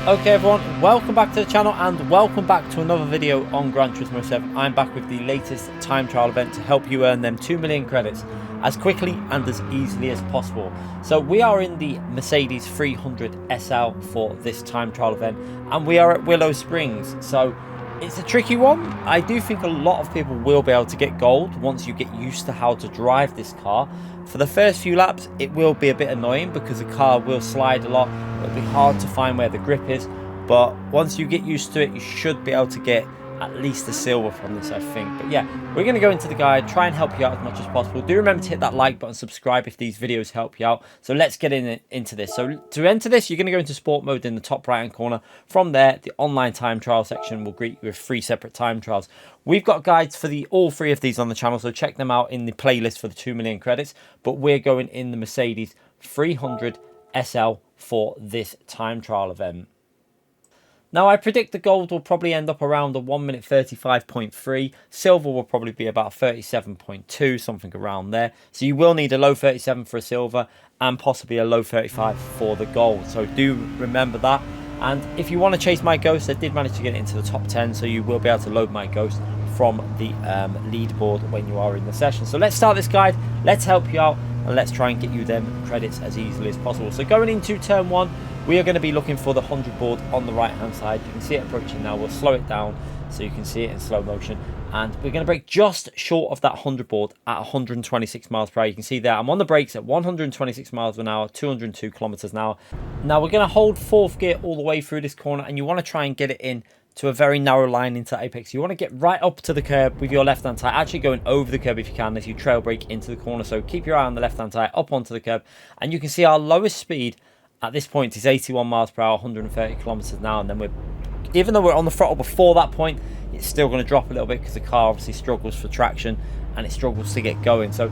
Okay everyone, welcome back to the channel and welcome back to another video on Gran Turismo 7. I'm back with the latest time trial event to help you earn them 2 million credits as quickly and as easily as possible. So we are in the Mercedes 300 SL for this time trial event and we are at Willow Springs. So it's a tricky one. I do think a lot of people will be able to get gold once you get used to how to drive this car. For the first few laps, it will be a bit annoying because the car will slide a lot. It'll be hard to find where the grip is, but once you get used to it, you should be able to get at least a silver from this, I think. But yeah, we're going to go into the guide, try and help you out as much as possible. Do remember to hit that like button, subscribe if these videos help you out. So let's get into this. So to enter this, you're going to go into sport mode in the top right hand corner. From there, the online time trial section will greet you with 3 separate time trials. We've got guides for all 3 of these on the channel, so check them out in the playlist for the 2 million credits. But we're going in the Mercedes 300 SL for this time trial event. Now, I predict the gold will probably end up around a 1 minute 35.3. Silver will probably be about 37.2, something around there. So you will need a low 37 for a silver and possibly a low 35 for the gold. So do remember that. And if you want to chase my ghost, I did manage to get it into the top 10. So you will be able to load my ghost from the leaderboard when you are in the session. So let's start this guide. Let's help you out and let's try and get you them credits as easily as possible. So going into turn 1, we are going to be looking for the 100 board on the right hand side. You can see it approaching now. We'll slow it down so you can see it in slow motion. And we're going to brake just short of that 100 board at 126 miles per hour. You can see there, I'm on the brakes at 126 miles an hour, 202 kilometers an hour. Now we're going to hold 4th gear all the way through this corner, and you want to try and get it in to a very narrow line into apex. You want to get right up to the curb with your left hand tire, actually going over the curb if you can, as you trail brake into the corner. So keep your eye on the left hand tire up onto the curb, and you can see our lowest speed at this point is 81 miles per hour, 130 kilometers an hour. And then even though we're on the throttle before that point, it's still going to drop a little bit because the car obviously struggles for traction and it struggles to get going. So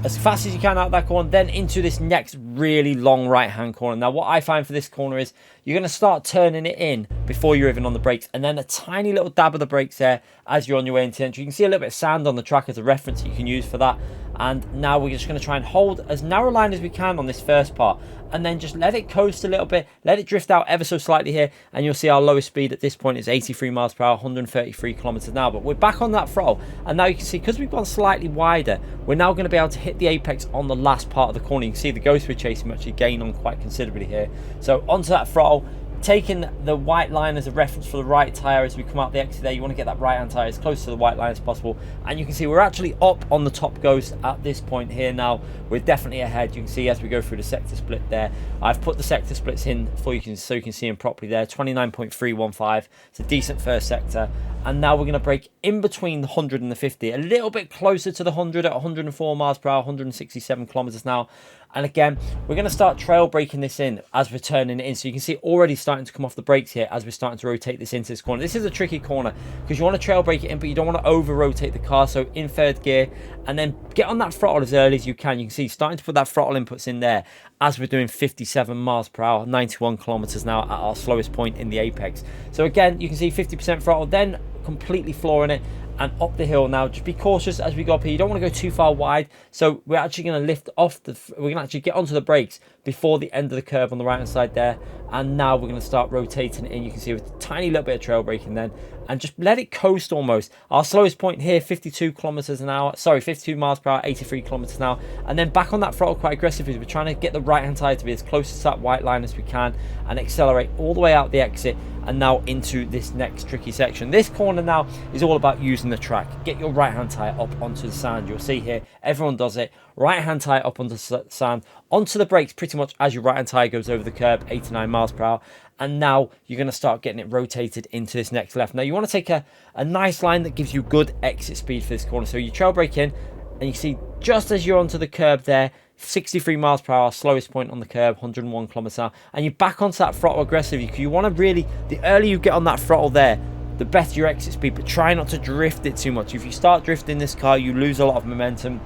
as fast as you can out that corner, then into this next really long right hand corner. Now what I find for this corner is you're going to start turning it in before you're even on the brakes, and then a tiny little dab of the brakes there as you're on your way into the entry. You can see a little bit of sand on the track as a reference that you can use for that. And now we're just going to try and hold as narrow a line as we can on this first part, and then just let it coast a little bit, let it drift out ever so slightly here, and you'll see our lowest speed at this point is 83 miles per hour, 133 kilometers an hour. But we're back on that throttle, and now you can see, because we've gone slightly wider, we're now going to be able to hit the apex on the last part of the corner. You can see the ghost we're chasing actually gain on quite considerably here. So onto that throttle, taking the white line as a reference for the right tire as we come out the exit there. You want to get that right hand tire as close to the white line as possible, and you can see we're actually up on the top ghost at this point here. Now we're definitely ahead. You can see as we go through the sector split there, I've put the sector splits in for you so you can see them properly there. 29.315, it's a decent first sector. And now we're going to brake in between the 100 and the 50, a little bit closer to the 100 at 104 miles per hour, 167 kilometers now. And again, we're going to start trail braking this in as we're turning it in. So you can see already starting to come off the brakes here as we're starting to rotate this into this corner. This is a tricky corner because you want to trail brake it in, but you don't want to over rotate the car. So in 3rd gear, and then get on that throttle as early as you can. You can see starting to put that throttle inputs in there as we're doing 57 miles per hour, 91 kilometers now at our slowest point in the apex. So again, you can see 50% throttle, then completely flooring it and up the hill. Now just be cautious as we go up here. You don't want to go too far wide, so we're actually going to lift off we're going to actually get onto the brakes before the end of the curve on the right hand side there. And now we're going to start rotating it in. You can see with a tiny little bit of trail braking then, and just let it coast almost. Our slowest point here, 52 kilometers an hour, sorry, 52 miles per hour, 83 kilometers an hour. And then back on that throttle quite aggressively. We're trying to get the right hand tire to be as close to that white line as we can and accelerate all the way out the exit, and now into this next tricky section. This corner now is all about using the track. Get your right hand tire up onto the sand. You'll see here everyone does it. Right hand tire up onto the sand, onto the brakes pretty much as your right hand tire goes over the curb, 89 miles per hour. And now you're going to start getting it rotated into this next left. Now you want to take a nice line that gives you good exit speed for this corner. So you trail brake in, and you see just as you're onto the curb there, 63 miles per hour, slowest point on the curb, 101 kilometers an hour, and you back onto that throttle aggressively. You want to really, the earlier you get on that throttle there, the better your exit speed, but try not to drift it too much. If you start drifting this car, you lose a lot of momentum.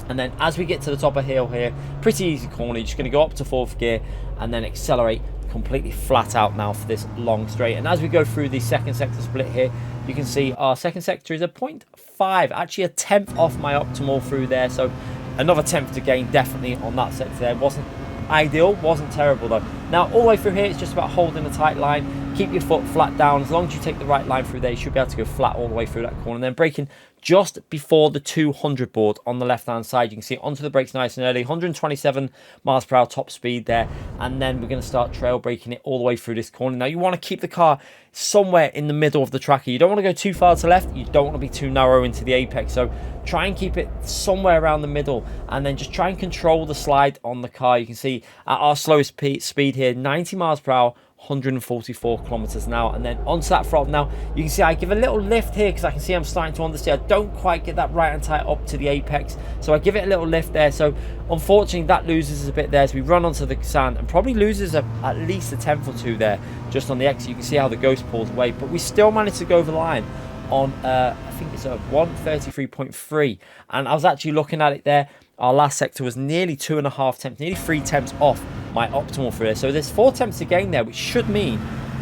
And then as we get to the top of hill here, pretty easy corner, you're just going to go up to 4th gear and then accelerate completely flat out now for this long straight. And as we go through the 2nd sector split here, you can see our 2nd sector is a 0.5, actually a 10th off my optimal through there. So another 10th to gain definitely on that sector there. Wasn't ideal, wasn't terrible though. Now all the way through here, it's just about holding a tight line. Keep your foot flat down. As long as you take the right line through there, you should be able to go flat all the way through that corner. And then braking just before the 200 board on the left hand side. You can see onto the brakes nice and early, 127 miles per hour top speed there. And then we're going to start trail braking it all the way through this corner. Now you want to keep the car somewhere in the middle of the tracker. You don't want to go too far to the left, you don't want to be too narrow into the apex, so try and keep it somewhere around the middle, and then just try and control the slide on the car. You can see at our slowest speed here, 90 miles per hour, 144 kilometers an hour, and then onto that throttle. Now you can see I give a little lift here because I can see I'm starting to understeer. I don't quite get that right hand tire up to the apex, so I give it a little lift there. So unfortunately that loses us a bit there as we run onto the sand, and probably loses at least a tenth or two there just on the exit. You can see how the Ghost pulls away, but we still managed to go over the line on I think it's a 133.3, and I was actually looking at it there. Our last sector was nearly 2.5 tenths, nearly 3 tenths off my optimal for this. So there's 4 tenths to gain there, which should mean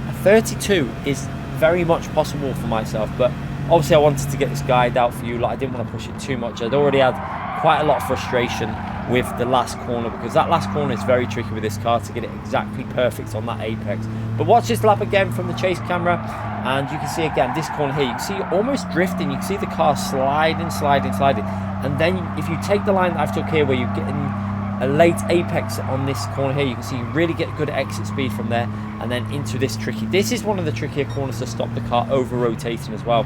a 32 is very much possible for myself. But obviously I wanted to get this guide out for you. Like, I didn't want to push it too much. I'd already had quite a lot of frustration with the last corner, because that last corner is very tricky with this car to get it exactly perfect on that apex. But watch this lap again from the chase camera, and you can see again this corner here, you can see it almost drifting. You can see the car sliding, and then if you take the line that I've took here where you're getting a late apex on this corner here, you can see you really get good exit speed from there, and then into this this is one of the trickier corners to stop the car over rotating as well.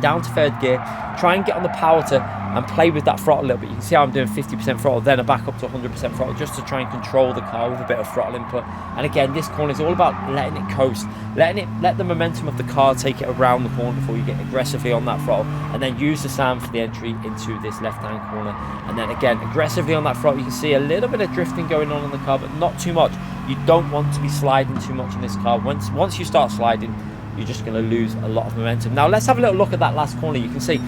Down to third gear, try and get on the power and play with that throttle a little bit. You can see how I'm doing 50% throttle, then I back up to 100% throttle just to try and control the car with a bit of throttle input. And again, this corner is all about letting it coast, let the momentum of the car take it around the corner before you get aggressively on that throttle, and then use the sand for the entry into this left-hand corner. And then again, aggressively on that throttle. You can see a little bit of drifting going on in the car, but not too much. You don't want to be sliding too much in this car. Once you start sliding, you're just going to lose a lot of momentum. Now let's have a little look at that last corner. You can see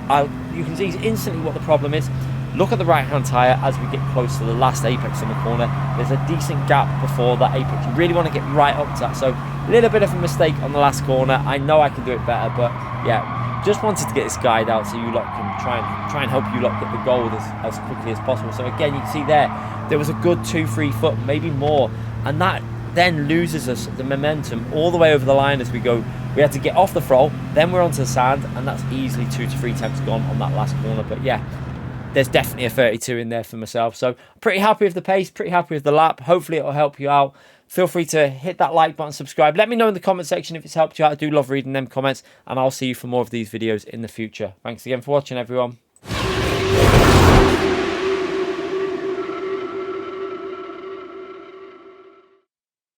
instantly what the problem is. Look at the right hand tire as we get close to the last apex on the corner. There's a decent gap before that apex. You really want to get right up to that. So a little bit of a mistake on the last corner. I know I can do it better, but yeah, just wanted to get this guide out so you lot can try and help you lot get the goal as quickly as possible. So again, you can see there was a good 2-3 foot, maybe more, and that then loses us the momentum all the way over the line as we go. We had to get off the throttle, then we're onto the sand, and that's easily 2 to 3 tenths gone on that last corner. But yeah, there's definitely a 32 in there for myself. So pretty happy with the pace, pretty happy with the lap. Hopefully it'll help you out. Feel free to hit that like button, subscribe. Let me know in the comment section if it's helped you out. I do love reading them comments, and I'll see you for more of these videos in the future. Thanks again for watching, everyone.